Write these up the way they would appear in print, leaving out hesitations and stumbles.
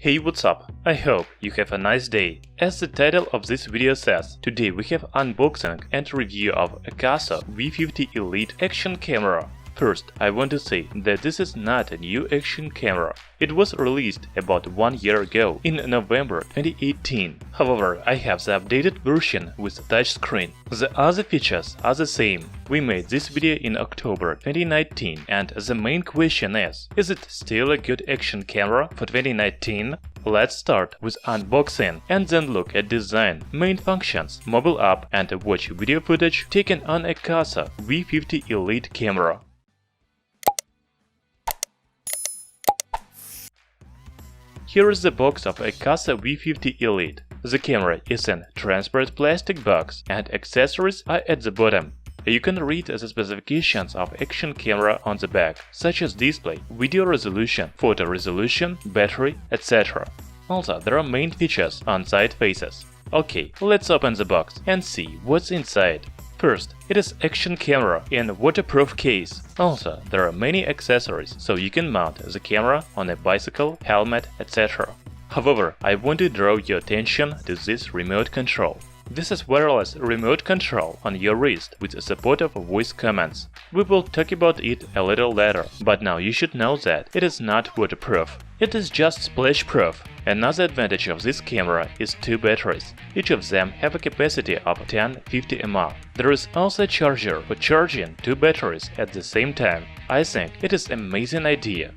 Hey, what's up? I hope you have a nice day. As the title of this video says, today we have unboxing and review of AKASO V50 Elite action camera. First, I want to say that this is not a new action camera. It was released about 1 year ago, in November 2018. However, I have the updated version with touchscreen. The other features are the same. We made this video in October 2019, and the main question is it still a good action camera for 2019? Let's start with unboxing and then look at design, main functions, mobile app, and watch video footage taken on AKASO V50 Elite camera. Here is the box of AKASO V50 Elite. The camera is in transparent plastic box and accessories are at the bottom. You can read the specifications of action camera on the back, such as display, video resolution, photo resolution, battery, etc. Also, there are main features on side faces. Okay, let's open the box and see what's inside. First, it is action camera in waterproof case. Also, there are many accessories, so you can mount the camera on a bicycle, helmet, etc. However, I want to draw your attention to this remote control. This is wireless remote control on your wrist with support of voice commands. We will talk about it a little later, but now you should know that it is not waterproof. It is just splash-proof. Another advantage of this camera is 2 batteries. Each of them have a capacity of 1050 mAh. There is also a charger for charging 2 batteries at the same time. I think it is an amazing idea.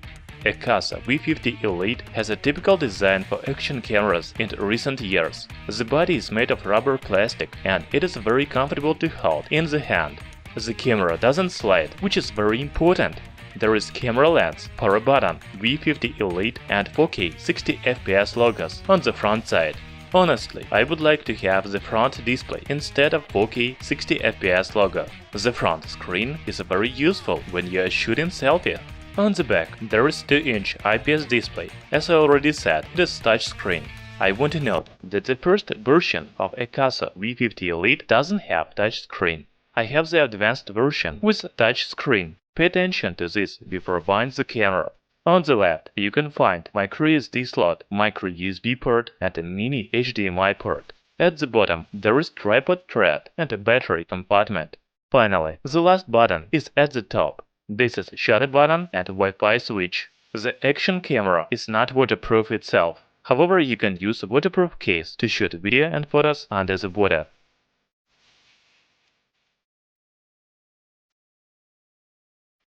AKASO V50 Elite has a typical design for action cameras in recent years. The body is made of rubber plastic and it is very comfortable to hold in the hand. The camera doesn't slide, which is very important. There is camera lens, power button, V50 Elite and 4K 60 FPS logos on the front side. Honestly, I would like to have the front display instead of 4K 60 FPS logo. The front screen is very useful when you are shooting selfie. On the back, there is 2-inch IPS display. As I already said, it is touchscreen. I want to note that the first version of AKASO V50 Elite doesn't have touchscreen. I have the advanced version with touchscreen. Pay attention to this before buying the camera. On the left, you can find micro SD slot, micro USB port, and a mini HDMI port. At the bottom, there is tripod thread and a battery compartment. Finally, the last button is at the top. This is shutter button and Wi-Fi switch. The action camera is not waterproof itself. However, you can use a waterproof case to shoot video and photos under the water.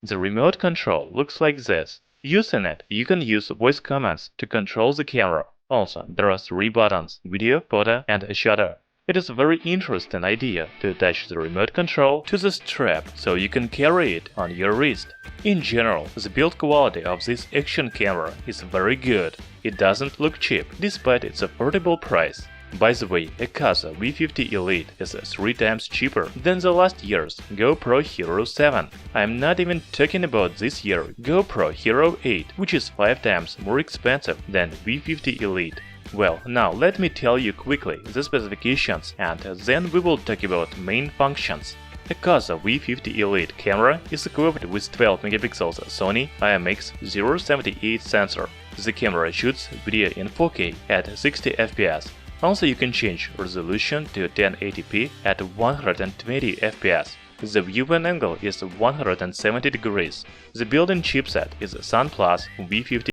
The remote control looks like this. Using it, you can use voice commands to control the camera. Also, there are 3 buttons: video, photo, and a shutter. It is a very interesting idea to attach the remote control to the strap so you can carry it on your wrist. In general, the build quality of this action camera is very good. It doesn't look cheap despite its affordable price. By the way, AKASO V50 Elite is 3 times cheaper than the last year's GoPro Hero 7. I'm not even talking about this year's GoPro Hero 8, which is 5 times more expensive than V50 Elite. Well, now let me tell you quickly the specifications and then we will talk about main functions. AKASO V50 Elite camera is equipped with 12 megapixels Sony IMX078 sensor. The camera shoots video in 4K at 60 FPS. Also, you can change resolution to 1080p at 120 FPS. The viewing angle is 170 degrees. The built-in chipset is Sun Plus V50.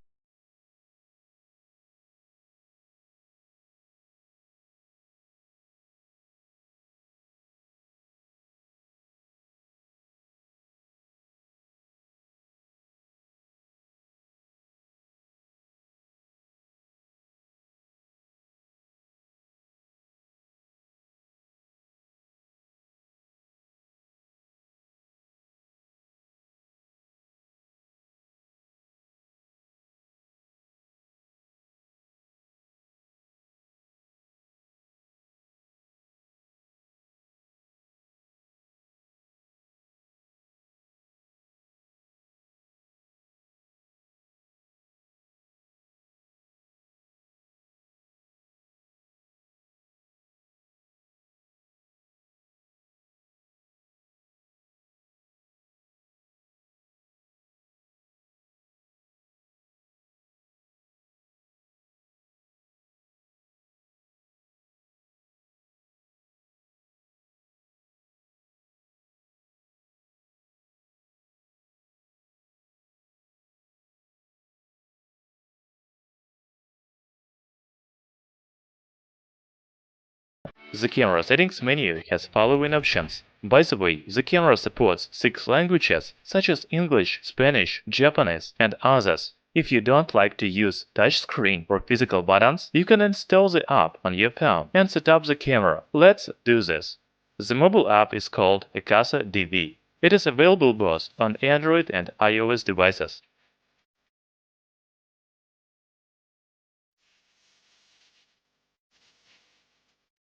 The camera settings menu has following options. By the way, the camera supports 6 languages such as English, Spanish, Japanese, and others. If you don't like to use touchscreen or physical buttons, you can install the app on your phone and set up the camera. Let's do this. The mobile app is called AKASO V50. It is available both on Android and iOS devices.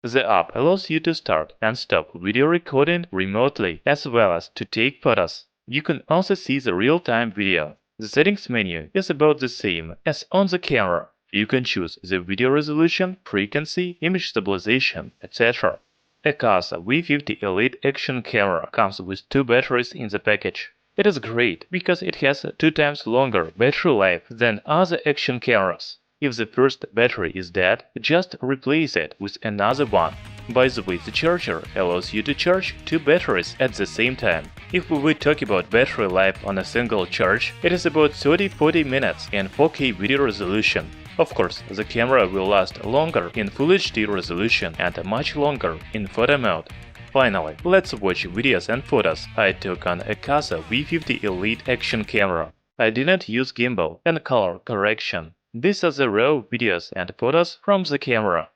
The app allows you to start and stop video recording remotely, as well as to take photos. You can also see the real-time video. The settings menu is about the same as on the camera. You can choose the video resolution, frequency, image stabilization, etc. AKASO V50 Elite action camera comes with 2 batteries in the package. It is great because it has 2 times longer battery life than other action cameras. If the first battery is dead, just replace it with another one. By the way, the charger allows you to charge 2 batteries at the same time. If we talk about battery life on a single charge, it is about 30-40 minutes in 4K video resolution. Of course, the camera will last longer in Full HD resolution and much longer in photo mode. Finally, let's watch videos and photos I took on AKASO V50 Elite action camera. I didn't use gimbal and color correction. These are the raw videos and photos from the camera.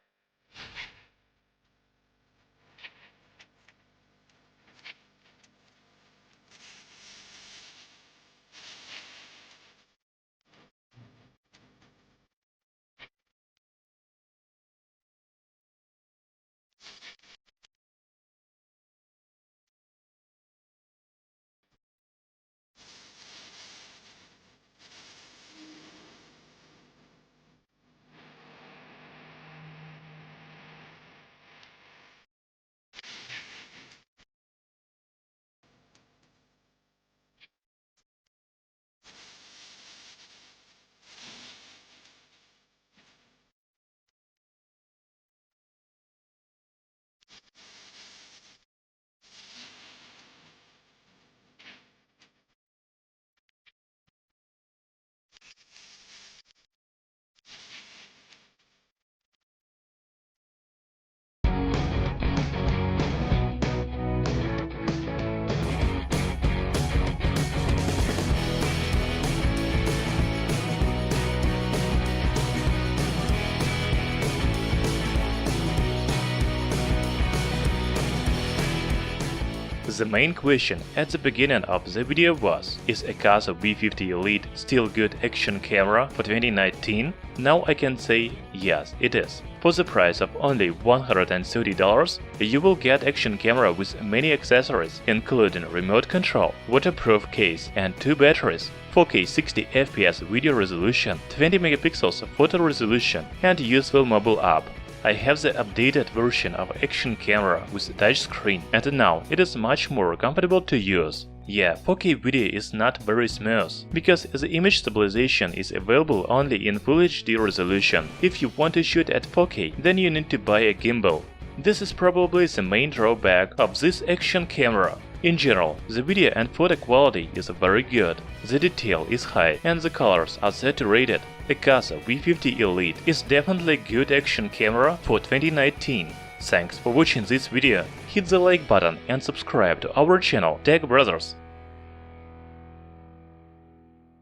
The main question at the beginning of the video was, is AKASO V50 Elite still good action camera for 2019? Now I can say yes, it is. For the price of only $130, you will get action camera with many accessories, including remote control, waterproof case and 2 batteries, 4K 60 FPS video resolution, 20 megapixels photo resolution, and useful mobile app. I have the updated version of action camera with touchscreen, and now it is much more comfortable to use. Yeah, 4K video is not very smooth, because the image stabilization is available only in Full HD resolution. If you want to shoot at 4K, then you need to buy a gimbal. This is probably the main drawback of this action camera. In general, the video and photo quality is very good, the detail is high and the colors are saturated. AKASO V50 Elite is definitely a good action camera for 2019. Thanks for watching this video. Hit the like button and subscribe to our channel Tech Brothers.